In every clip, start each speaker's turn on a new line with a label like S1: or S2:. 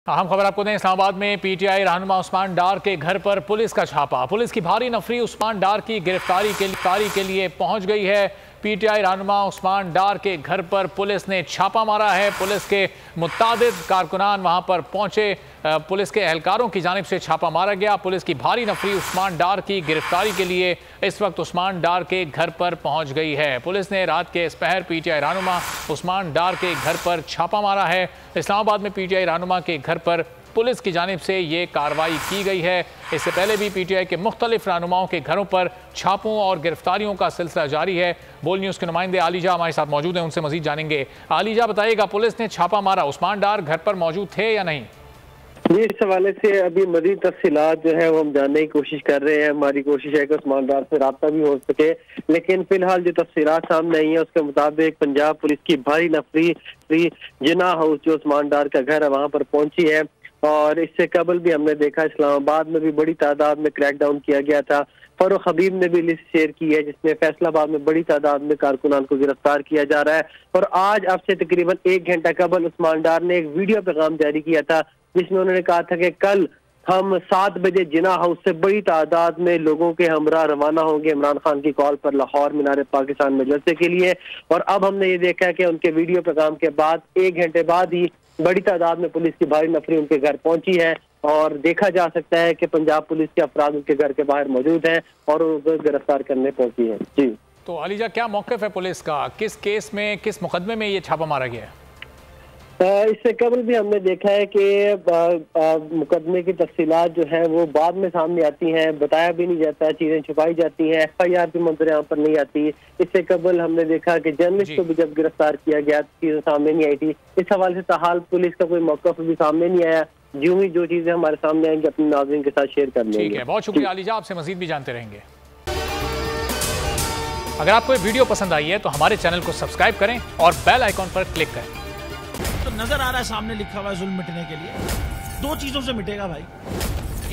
S1: अहम खबर आपको दें, इस्लामाबाद में पीटीआई रहनुमा उस्मान डार के घर पर पुलिस का छापा। पुलिस की भारी नफरी उस्मान डार की गिरफ्तारी के लिए पहुंच गई है। पीटीआई रहनुमा उस्मान डार के घर पर पुलिस ने छापा मारा है। पुलिस के मुतादिद कारकुनान वहां पर पहुंचे। पुलिस के एहलकारों की जानिब से छापा मारा गया। पुलिस की भारी नफरी उस्मान डार की गिरफ्तारी के लिए इस वक्त उस्मान डार के घर पर पहुंच गई है। पुलिस ने रात के इस पहर पीटीआई रहनुमा उस्मान डार के घर पर छापा मारा है। इस्लामाबाद में पीटीआई रहनुमा के घर पर पुलिस की जानिब से ये कार्रवाई की गई है। इससे पहले भी पीटीआई के मुख्तलिफ रहनुमाओं के घरों पर छापों और गिरफ्तारियों का सिलसिला जारी है। बोल न्यूज़ के नुमाइंदे आलिजा हमारे साथ मौजूद हैं, उनसे मजीद जानेंगे। आलिजा, बताइएगा, पुलिस ने छापा मारा, उस्मान डार घर पर मौजूद थे या नहीं?
S2: जी, इस हवाले से अभी मजीद तफसीलात जो है वो हम जानने की कोशिश कर रहे हैं। हमारी कोशिश है कि उस्मान डार से रब्ता भी हो सके, लेकिन फिलहाल जो तफसीलात सामने आई है उसके मुताबिक पंजाब पुलिस की भारी नफरी जिना हाउस जो उस्मान डार का घर है वहाँ पर पहुंची है। और इससे कबल भी हमने देखा इस्लामाबाद में भी बड़ी तादाद में क्रैकडाउन किया गया था। फारूक हबीब ने भी लिस्ट शेयर की है जिसमें फैसलाबाद में बड़ी तादाद में कारकुनान को गिरफ्तार किया जा रहा है। और आज अब से तकरीबन 1 घंटा कबल उस्मान डार ने एक वीडियो पैगाम जारी किया था जिसमें उन्होंने कहा था कि कल हम 7 बजे जिना हाउस से बड़ी तादाद में लोगों के हमरा रवाना होंगे इमरान खान की कॉल पर लाहौर मीनार पाकिस्तान में जलसे के लिए। और अब हमने ये देखा है कि उनके वीडियो पैगाम के बाद 1 घंटे बाद ही बड़ी तादाद में पुलिस की भारी नफरी उनके घर पहुंची है। और देखा जा सकता है कि पंजाब पुलिस के अफराद उनके घर के बाहर मौजूद हैं और उनको गिरफ्तार करने पहुंची है। जी
S1: तो आलिजा, क्या मौक़िफ़ है पुलिस का? किस केस में, किस मुकदमे में ये छापा मारा गया है?
S2: इससे कबल भी हमने देखा है कि मुकदमे की तफसीलात जो है वो बाद में सामने आती हैं, बताया भी नहीं जाता, चीजें छुपाई जाती हैं, FIR भी मंजर यहाँ पर नहीं आती। इससे कबल हमने देखा कि जर्नलिस्ट को भी जब गिरफ्तार किया गया चीजें सामने नहीं आई थी। इस हवाले से ताहाल पुलिस का कोई मौक़िफ़ भी सामने नहीं आया। यूं ही जो चीजें हमारे सामने आएंगी अपने नाज़रीन के साथ शेयर कर लेंगे।
S1: ठीक है, बहुत शुक्रिया आलिजा, आपसे मजीद भी जानते रहेंगे। अगर आपको ये वीडियो पसंद आई है तो हमारे चैनल को सब्सक्राइब करें और बेल आइकॉन पर क्लिक करें।
S3: तो नजर आ रहा है सामने लिखा हुआ है जुल्म मिटने के लिए 2 चीजों से मिटेगा भाई।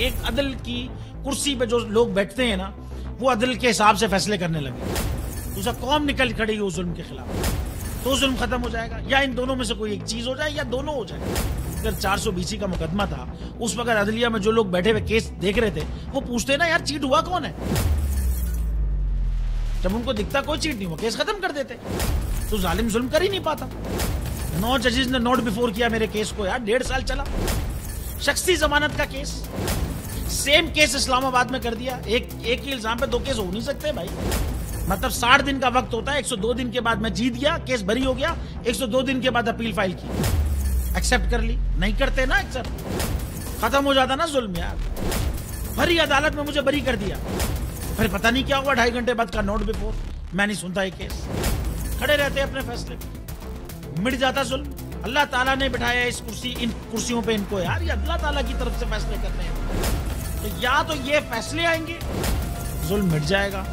S3: एक, अदल की कुर्सी पे जो लोग बैठते हैं ना वो अदल के हिसाब से फैसले करने लगे। दूसरा, कौम निकल खड़ी उस जुल्म के खिलाफ, तो जुल्म खत्म हो जाएगा। या इन दोनों में से कोई एक चीज हो जाए या दोनों हो जाए। अगर 420 का मुकदमा था, उस वक्त अदलिया में जो लोग बैठे हुए केस देख रहे थे वो पूछते ना यार चीट हुआ कौन है। जब उनको दिखता कोई चीट नहीं हुआ, केस खत्म कर देते। तो जालिम जुल्म कर ही नहीं पाता। 9 जजेस ने नोट बिफोर किया मेरे केस को यार, 1.5 साल चला। शख्सी जमानत का केस, सेम केस इस्लामाबाद में कर दिया। एक ही इल्जाम पे 2 केस हो नहीं सकते भाई। मतलब 60 दिन का वक्त होता है, 102 दिन के बाद मैं जीत गया, केस बरी हो गया, 102 दिन के बाद अपील फाइल की, एक्सेप्ट कर ली। नहीं करते ना एक्सेप्ट, खत्म हो जाता ना जुल्म यार। भरी अदालत में मुझे बरी कर दिया, फिर पता नहीं क्या हुआ 2.5 घंटे बाद का नोट बिफोर, मैं नहीं सुनता ये केस। खड़े रहते अपने फैसले पे, मिट जाता जुल्म। अल्लाह ताला ने बिठाया इस कुर्सी, इन कुर्सियों पे इनको यार, ये अल्लाह ताला की तरफ से फैसले करने हैं। तो या तो ये फैसले आएंगे, जुल्म मिट जाएगा,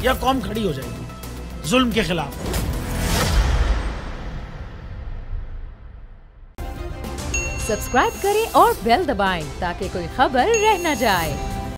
S3: या कौम खड़ी हो जाएगी जुल्म के खिलाफ।
S4: सब्सक्राइब करें और बेल दबाएं ताकि कोई खबर रह न जाए।